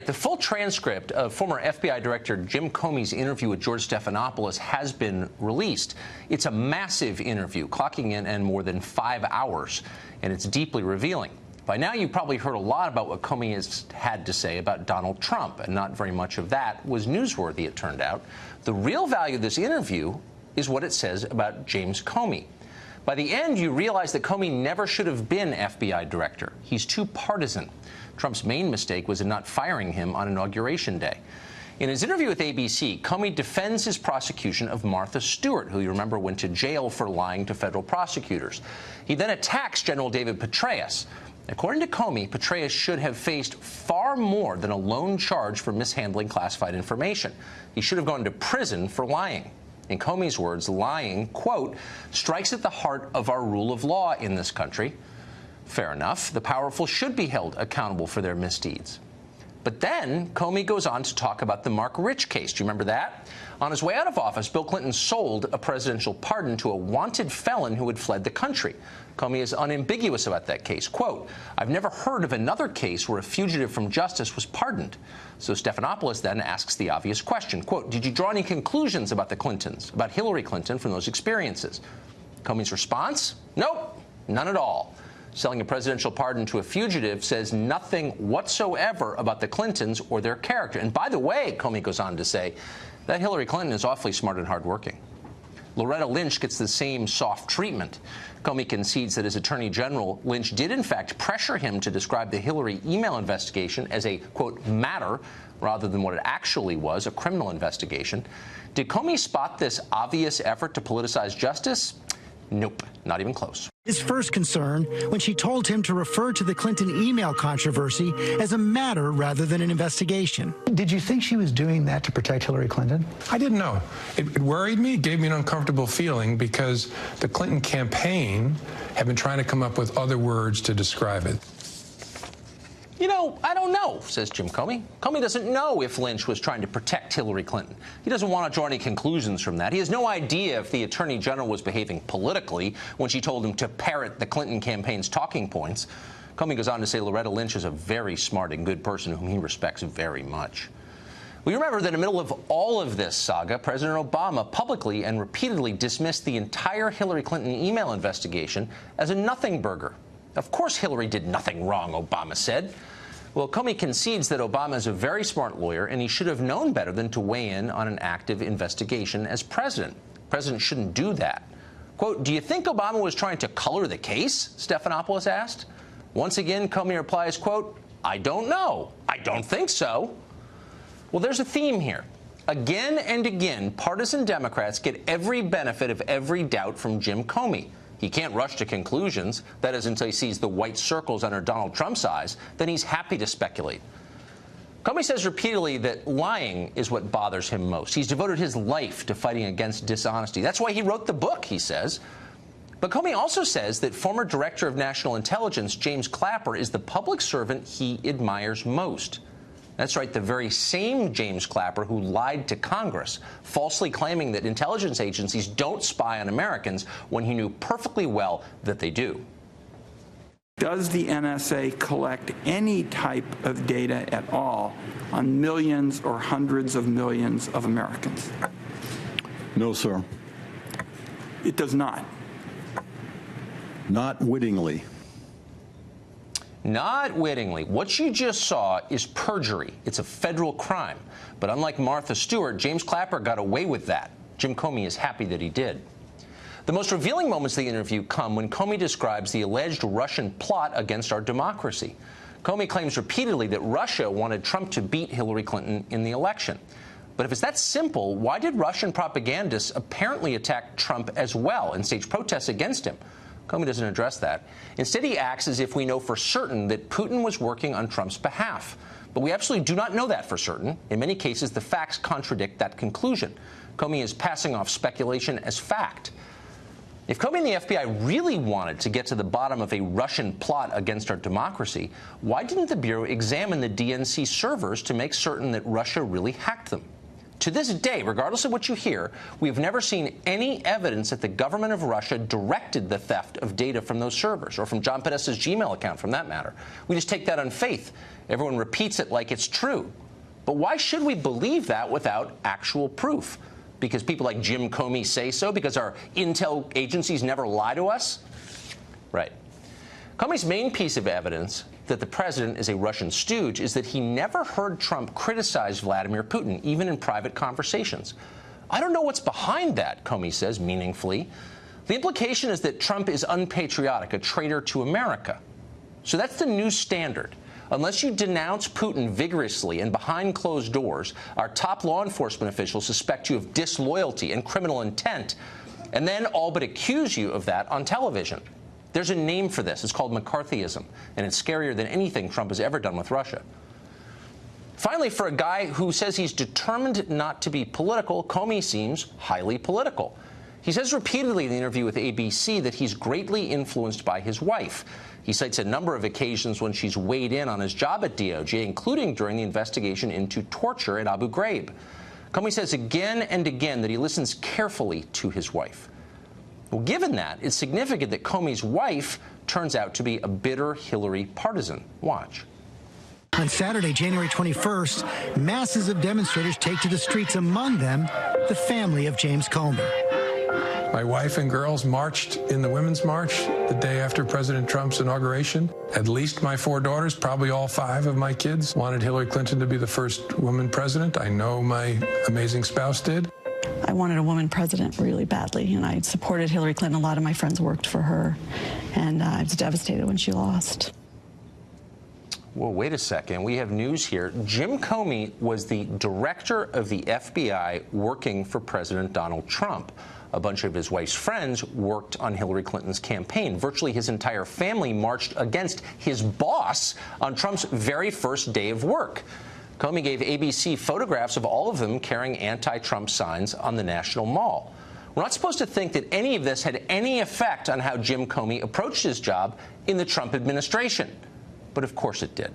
The full transcript of former FBI Director Jim Comey's interview with George Stephanopoulos has been released. It's a massive interview, clocking in more than 5 hours, and it's deeply revealing. By now, you've probably heard a lot about what Comey has had to say about Donald Trump, and not very much of that was newsworthy, it turned out. The real value of this interview is what it says about James Comey. By the end, you realize that Comey never should have been FBI director. He's too partisan. Trump's main mistake was in not firing him on Inauguration Day. In his interview with ABC, Comey defends his prosecution of Martha Stewart, who you remember went to jail for lying to federal prosecutors. He then attacks General David Petraeus. According to Comey, Petraeus should have faced far more than a lone charge for mishandling classified information. He should have gone to prison for lying. In Comey's words, lying, quote, strikes at the heart of our rule of law in this country. Fair enough. The powerful should be held accountable for their misdeeds. But then Comey goes on to talk about the Mark Rich case. Do you remember that? On his way out of office, Bill Clinton sold a presidential pardon to a wanted felon who had fled the country. Comey is unambiguous about that case. Quote, I've never heard of another case where a fugitive from justice was pardoned. So Stephanopoulos then asks the obvious question. Quote, did you draw any conclusions about the Clintons, about Hillary Clinton from those experiences? Comey's response? Nope, none at all. Selling a presidential pardon to a fugitive says nothing whatsoever about the Clintons or their character. And by the way, Comey goes on to say, that Hillary Clinton is awfully smart and hardworking. Loretta Lynch gets the same soft treatment. Comey concedes that as Attorney General, Lynch did in fact pressure him to describe the Hillary email investigation as a, quote, matter rather than what it actually was, a criminal investigation. Did Comey spot this obvious effort to politicize justice? Nope, not even close. His first concern when she told him to refer to the Clinton email controversy as a matter rather than an investigation. Did you think she was doing that to protect Hillary Clinton? I didn't know. It worried me, gave me an uncomfortable feeling because the Clinton campaign had been trying to come up with other words to describe it. You know, I don't know, says Jim Comey. Comey doesn't know if Lynch was trying to protect Hillary Clinton. He doesn't want to draw any conclusions from that. He has no idea if the Attorney General was behaving politically when she told him to parrot the Clinton campaign's talking points. Comey goes on to say Loretta Lynch is a very smart and good person whom he respects very much. We remember that in the middle of all of this saga, President Obama publicly and repeatedly dismissed the entire Hillary Clinton email investigation as a nothing burger. Of course Hillary did nothing wrong, Obama said. Well, Comey concedes that Obama is a very smart lawyer, and he should have known better than to weigh in on an active investigation as president. The president shouldn't do that. Quote, do you think Obama was trying to color the case? Stephanopoulos asked. Once again, Comey replies, quote, I don't know. I don't think so. Well, there's a theme here. Again and again, partisan Democrats get every benefit of every doubt from Jim Comey. He can't rush to conclusions, that is until he sees the white circles under Donald Trump's eyes. Then he's happy to speculate. Comey says repeatedly that lying is what bothers him most. He's devoted his life to fighting against dishonesty. That's why he wrote the book, he says. But Comey also says that former Director of National Intelligence James Clapper is the public servant he admires most. That's right, the very same James Clapper who lied to Congress, falsely claiming that intelligence agencies don't spy on Americans when he knew perfectly well that they do. Does the NSA collect any type of data at all on millions or hundreds of millions of Americans? No, sir. It does not. Not wittingly. Not wittingly. What you just saw is perjury. It's a federal crime. But unlike Martha Stewart, James Clapper got away with that. Jim Comey is happy that he did. The most revealing moments of the interview come when Comey describes the alleged Russian plot against our democracy. Comey claims repeatedly that Russia wanted Trump to beat Hillary Clinton in the election. But if it's that simple, why did Russian propagandists apparently attack Trump as well and stage protests against him? Comey doesn't address that. Instead, he acts as if we know for certain that Putin was working on Trump's behalf. But we absolutely do not know that for certain. In many cases, the facts contradict that conclusion. Comey is passing off speculation as fact. If Comey and the FBI really wanted to get to the bottom of a Russian plot against our democracy, why didn't the Bureau examine the DNC servers to make certain that Russia really hacked them? to this day, regardless of what you hear, we've never seen any evidence that the government of Russia directed the theft of data from those servers, or from John Podesta's Gmail account, for that matter. We just take that on faith. Everyone repeats it like it's true. But why should we believe that without actual proof? Because people like Jim Comey say so? Because our intel agencies never lie to us? Right. Comey's main piece of evidence that the president is a Russian stooge is that he never heard Trump criticize Vladimir Putin, even in private conversations. I don't know what's behind that, Comey says meaningfully. The implication is that Trump is unpatriotic, a traitor to America. So that's the new standard. Unless you denounce Putin vigorously and behind closed doors, our top law enforcement officials suspect you of disloyalty and criminal intent, and then all but accuse you of that on television. There's a name for this. It's called McCarthyism, and it's scarier than anything Trump has ever done with Russia. Finally, for a guy who says he's determined not to be political, Comey seems highly political. He says repeatedly in the interview with ABC that he's greatly influenced by his wife. He cites a number of occasions when she's weighed in on his job at DOJ, including during the investigation into torture at Abu Ghraib. Comey says again and again that he listens carefully to his wife. Well, given that, it's significant that Comey's wife turns out to be a bitter Hillary partisan. Watch. On Saturday, January 21st, masses of demonstrators take to the streets, among them the family of James Comey. My wife and girls marched in the Women's March the day after President Trump's inauguration. At least my 4 daughters, probably all 5 of my kids, wanted Hillary Clinton to be the first woman president. I know my amazing spouse did. I wanted a woman president really badly, and I supported Hillary Clinton. A lot of my friends worked for her, and I was devastated when she lost. Well, wait a second. We have news here. Jim Comey was the director of the FBI working for President Donald Trump. A bunch of his wife's friends worked on Hillary Clinton's campaign. Virtually his entire family marched against his boss on Trump's very first day of work. Comey gave ABC photographs of all of them carrying anti-Trump signs on the National Mall. We're not supposed to think that any of this had any effect on how Jim Comey approached his job in the Trump administration. But of course it did.